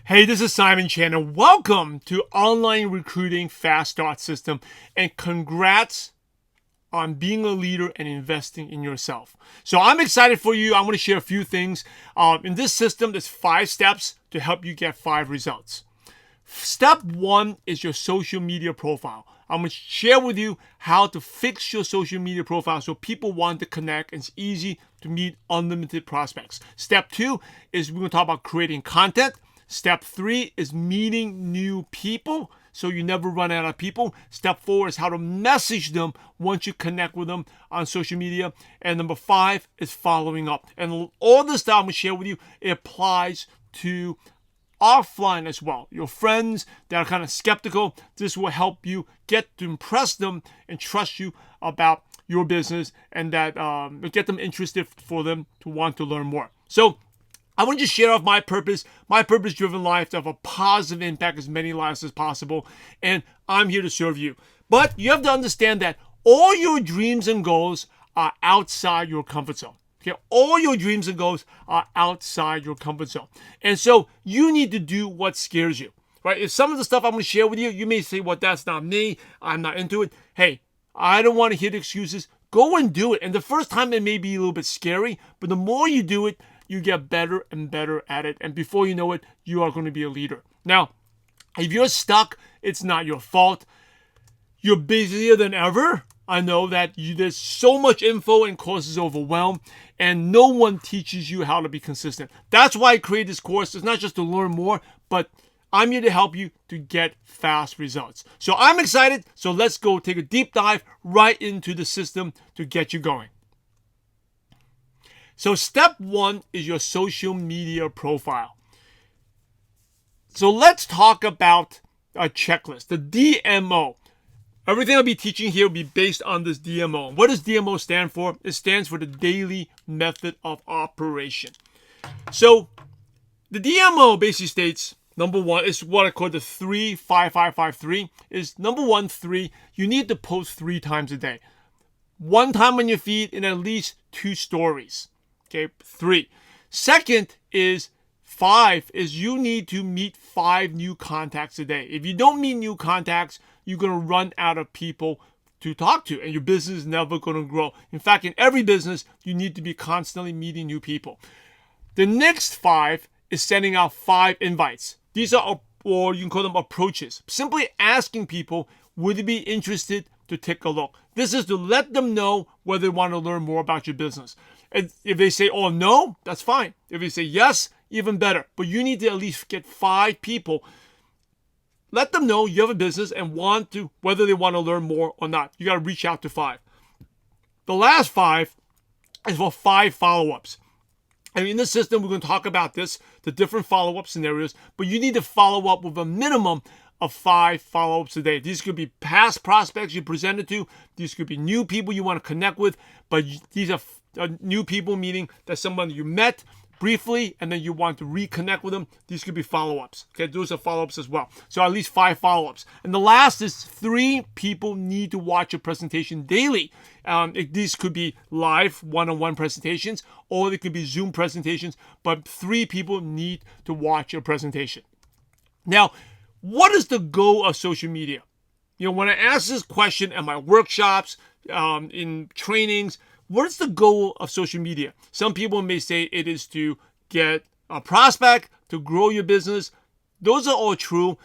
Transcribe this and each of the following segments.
Hey, this is Simon Chan, and welcome to Online Recruiting Fast Start System. And congrats on being a leader and investing in yourself. So I'm excited for you. I'm going to share a few things. In this system, there's 5 steps to help you get 5 results. Step 1 is your social media profile. I'm going to share with you how to fix your social media profile so people want to connect and it's easy to meet unlimited prospects. Step 2 is we're going to talk about creating content. Step 3 is meeting new people so you never run out of people. Step 4 is how to message them once you connect with them on social media. And number 5 is following up. And all this stuff I'm going to share with you, it applies to offline as well. Your friends that are kind of skeptical, this will help you get to impress them and trust you about your business, and that get them interested for them to want to learn more. So I want to just share off my purpose-driven life to have a positive impact as many lives as possible, and I'm here to serve you. But you have to understand that all your dreams and goals are outside your comfort zone. Okay, all your dreams and goals are outside your comfort zone. And so you need to do what scares you, right? If some of the stuff I'm going to share with you, you may say, well, that's not me. I'm not into it. Hey, I don't want to hear the excuses. Go and do it. And the first time it may be a little bit scary, but the more you do it, you get better and better at it. And before you know it, you are going to be a leader. Now, if you're stuck, it's not your fault. You're busier than ever. I know that there's so much info and causes overwhelm, and no one teaches you how to be consistent. That's why I created this course. It's not just to learn more, but I'm here to help you to get fast results. So I'm excited. So let's go take a deep dive right into the system to get you going. So step 1 is your social media profile. So let's talk about a checklist, the DMO. Everything I'll be teaching here will be based on this DMO. What does DMO stand for? It stands for the Daily Method of Operation. So the DMO basically states, number 1 is what I call the 3-5-5-5-3. Is number 1, 3, you need to post 3 times a day. 1 time on your feed and at least 2 stories. Okay, 3. Second is 5 is you need to meet 5 new contacts a day. If you don't meet new contacts, you're going to run out of people to talk to, and your business is never going to grow. In fact, in every business, you need to be constantly meeting new people. The next 5 is sending out 5 invites. These are, or you can call them approaches. Simply asking people, would they be interested to take a look? This is to let them know whether they want to learn more about your business. And if they say, oh, no, that's fine. If they say yes, even better. But you need to at least get 5 people. Let them know you have a business and want to, whether they want to learn more or not. You got to reach out to 5. The last 5 is for 5 follow-ups. And in this system, we're going to talk about this, the different follow-up scenarios, but you need to follow up with a minimum of 5 follow-ups a day. These could be past prospects you presented to. These could be new people you want to connect with, but these are new people, meaning that someone you met briefly and then you want to reconnect with them. These could be follow-ups. Okay, those are follow-ups as well. So at least 5 follow-ups. And the last is 3 people need to watch a presentation daily. These could be live one-on-one presentations, or they could be Zoom presentations, but 3 people need to watch a presentation. Now, what is the goal of social media? You know, when I ask this question at my workshops, in trainings, what is the goal of social media? Some people may say it is to get a prospect, to grow your business. Those are all true.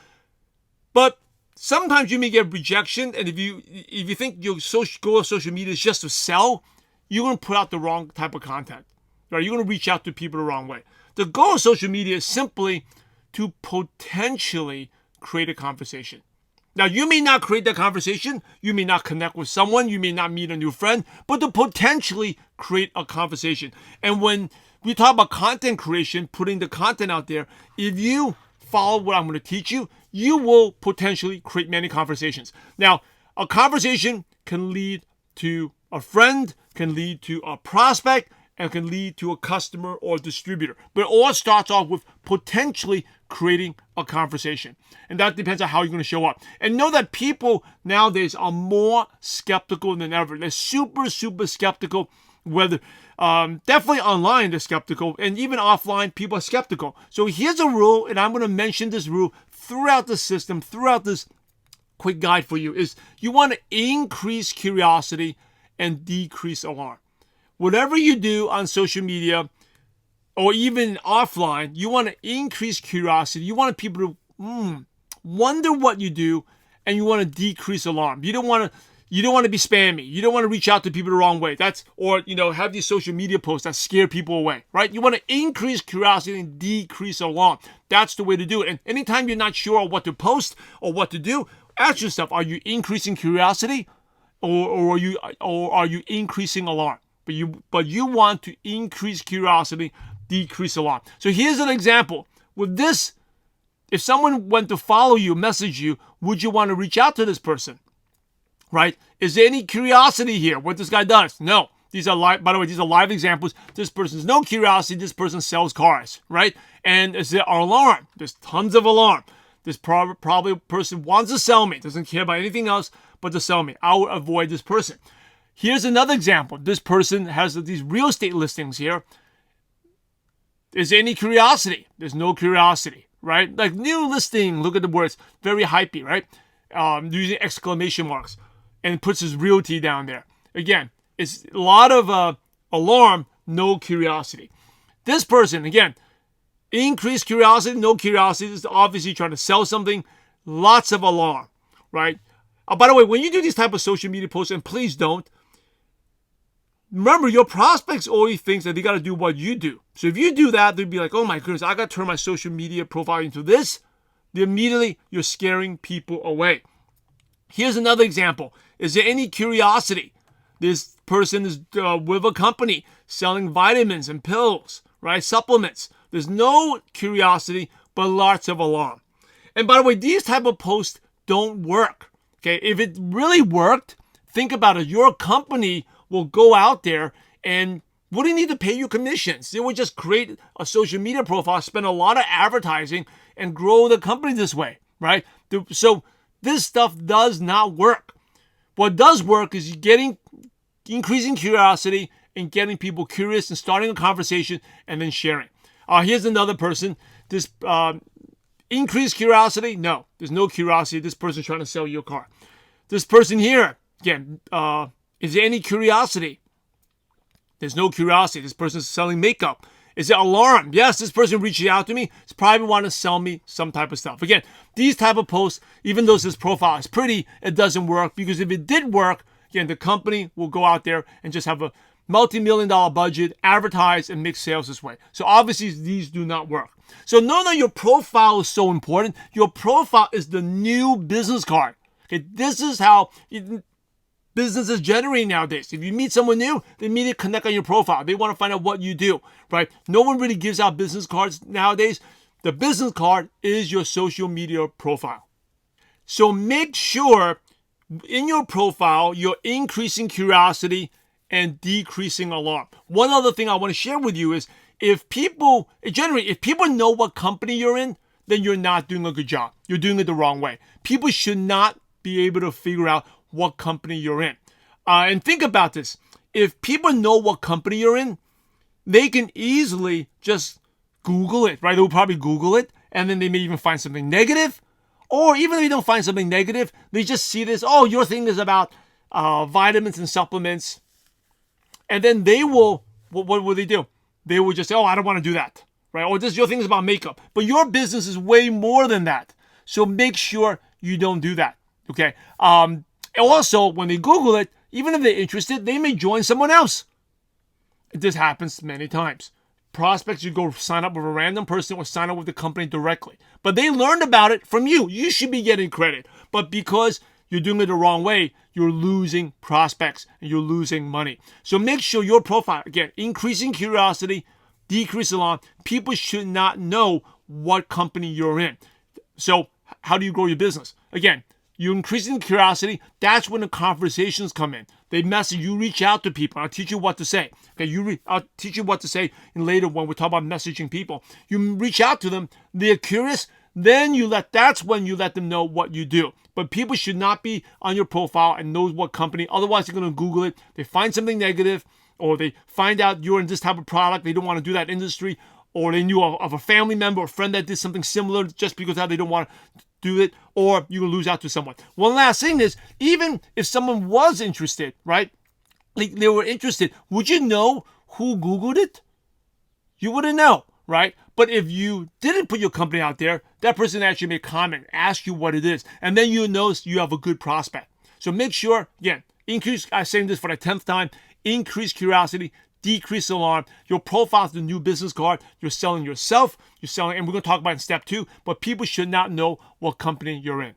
But sometimes you may get rejection. And if you think your goal of social media is just to sell, you're going to put out the wrong type of content. Right? You're going to reach out to people the wrong way. The goal of social media is simply to potentially create a conversation. Now, you may not create that conversation, you may not connect with someone, you may not meet a new friend, but to potentially create a conversation. And when we talk about content creation, putting the content out there, if you follow what I'm going to teach you, you will potentially create many conversations. Now, a conversation can lead to a friend, can lead to a prospect, and can lead to a customer or distributor. But it all starts off with potentially creating a conversation. And that depends on how you're going to show up. And know that people nowadays are more skeptical than ever. They're super, super skeptical whether Definitely online, they're skeptical. And even offline, people are skeptical. So here's a rule, and I'm going to mention this rule throughout the system, throughout this quick guide for you, is you want to increase curiosity and decrease alarm. Whatever you do on social media or even offline, you want to increase curiosity. You want people to wonder what you do, and you want to decrease alarm. You don't want to be spammy. You don't want to reach out to people the wrong way. Have these social media posts that scare people away, right? You want to increase curiosity and decrease alarm. That's the way to do it. And anytime you're not sure what to post or what to do, ask yourself, are you increasing curiosity or are you increasing alarm? But you want to increase curiosity, decrease alarm. So here's an example. With this, if someone went to follow you, message you, would you want to reach out to this person? Right? Is there any curiosity here? What this guy does? No. These are live. By the way, these are live examples. This person's no curiosity. This person sells cars, right? And is there alarm? There's tons of alarm. This probably person wants to sell me. Doesn't care about anything else but to sell me. I would avoid this person. Here's another example. This person has these real estate listings here. Is there any curiosity? There's no curiosity, right? Like new listing. Look at the words. Very hypey, right? Using exclamation marks. And puts his realty down there. Again, it's a lot of alarm, no curiosity. This person, again, increased curiosity, no curiosity. This is obviously trying to sell something. Lots of alarm, right? By the way, when you do these type of social media posts, and please don't, remember, your prospects always think that they got to do what you do. So if you do that, they'd be like, oh my goodness, I got to turn my social media profile into this. Then immediately, you're scaring people away. Here's another example. Is there any curiosity? This person is with a company selling vitamins and pills, right? Supplements. There's no curiosity, but lots of alarm. And by the way, these type of posts don't work. Okay, if it really worked, think about it. Your company will go out there and wouldn't need to pay you commissions. They would just create a social media profile, spend a lot of advertising, and grow the company this way, right? So this stuff does not work. What does work is increasing curiosity and getting people curious and starting a conversation and then sharing. Here's another person. This increased curiosity? No, there's no curiosity. This person's trying to sell you a car. This person here, again, is there any curiosity? There's no curiosity. This person's selling makeup. Is there alarm? Yes, this person reaching out to me is probably want to sell me some type of stuff. Again, these type of posts, even though this profile is pretty, it doesn't work, because if it did work, again, the company will go out there and just have a multi-million-dollar budget, advertise, and make sales this way. So obviously, these do not work. So know that your profile is so important. Your profile is the new business card. Okay, this is how business is generating nowadays. If you meet someone new, they immediately connect on your profile. They want to find out what you do, right? No one really gives out business cards nowadays. The business card is your social media profile. So make sure in your profile, you're increasing curiosity and decreasing alarm. One other thing I want to share with you is if people know what company you're in, then you're not doing a good job. You're doing it the wrong way. People should not be able to figure out what company you're in. And think about this. If people know what company you're in, they can easily just Google it, right? They'll probably Google it, and then they may even find something negative. Or even if they don't find something negative, they just see this, oh, your thing is about vitamins and supplements. And then they will, what will they do? They will just say, oh, I don't want to do that, right? Or your thing is about makeup. But your business is way more than that. So make sure you don't do that, okay? Also, when they Google it, even if they're interested, they may join someone else. This happens many times. Prospects, you go sign up with a random person or sign up with the company directly. But they learned about it from you. You should be getting credit. But because you're doing it the wrong way, you're losing prospects and you're losing money. So make sure your profile, again, increasing curiosity, decrease alarm. People should not know what company you're in. So how do you grow your business? Again, you're increasing curiosity. That's when the conversations come in. They message you, reach out to people. I'll teach you what to say. Okay, I'll teach you what to say in later when we talk about messaging people. You reach out to them. They're curious. Then that's when you let them know what you do. But people should not be on your profile and knows what company. Otherwise, they're going to Google it. They find something negative, or they find out you're in this type of product, they don't want to do that industry, or they knew of a family member or friend that did something similar just because they don't want to do it, or you will lose out to someone. One last thing is, even if someone was interested, right? Like they were interested, would you know who Googled it? You wouldn't know, right? But if you didn't put your company out there, that person actually made a comment, ask you what it is, and then you know you have a good prospect. So make sure, again, increase, I'm saying this for the 10th time, increase curiosity, decrease alarm. Your profile is the new business card. You're selling yourself, you're selling, and we're going to talk about it in step 2, but people should not know what company you're in.